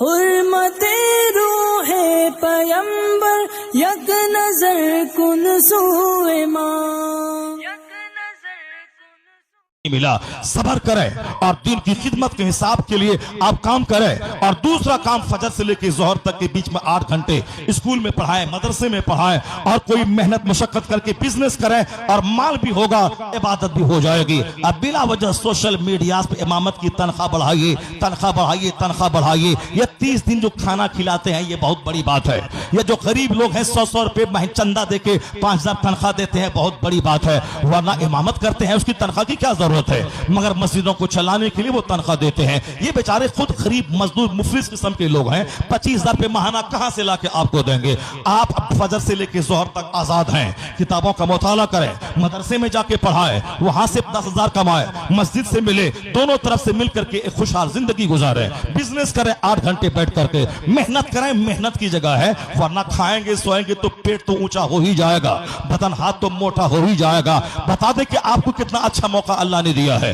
हुर्मते रूहे पैगंबर यक नजर कुन सूए माँ मिला सबर करें और दिन की खिदमत के हिसाब के लिए आप काम करें। और दूसरा काम फजर से लेकर जोहर तक के बीच में 8 घंटे स्कूल में पढ़ाएं, मदरसे में पढ़ाएं और कोई मेहनत मशक्कत करके बिजनेस करें और माल भी होगा, इबादत भी हो जाएगी। अब बिला वजह सोशल मीडिया पे इमामत की तनख्वाह बढ़ाइए, तनख्वाह बढ़ाइए, तनख्वाह बढ़ाइए। ये 30 दिन जो खाना खिलाते हैं ये बहुत बड़ी बात है। ये जो गरीब लोग हैं 100-100 रुपए चंदा देके 5000 तनख्वाह देते हैं, बहुत बड़ी बात है। वरना इमामत करते हैं उसकी तनख्वाह की क्या जरूरत है, मगर मस्जिदों को चलाने के लिए वो तनख्वाह देते हैं। ये बेचारे खुद गरीब मजदूर मुफलिस किस्म के लोग हैं, 25,000 रुपए महाना कहां से लाके आपको देंगे। आप फजर से लेकर जोहर तक आजाद हैं। किताबों का मुताला करें, मदरसे में जाके पढ़ाएं, वहां से 10,000 कमाएं, मस्जिद से मिले, दोनों तरफ से मिल करके एक खुशहाल जिंदगी गुजारें। बिजनेस करें 8 घंटे बैठ करके, मेहनत करें, मेहनत की जगह है। वरना खाएंगे सोएंगे तो पेट तो ऊंचा हो ही जाएगा, बदन हाथ तो मोटा हो ही जाएगा। बता दें कि आपको कितना अच्छा मौका अल्लाह ने दिया है।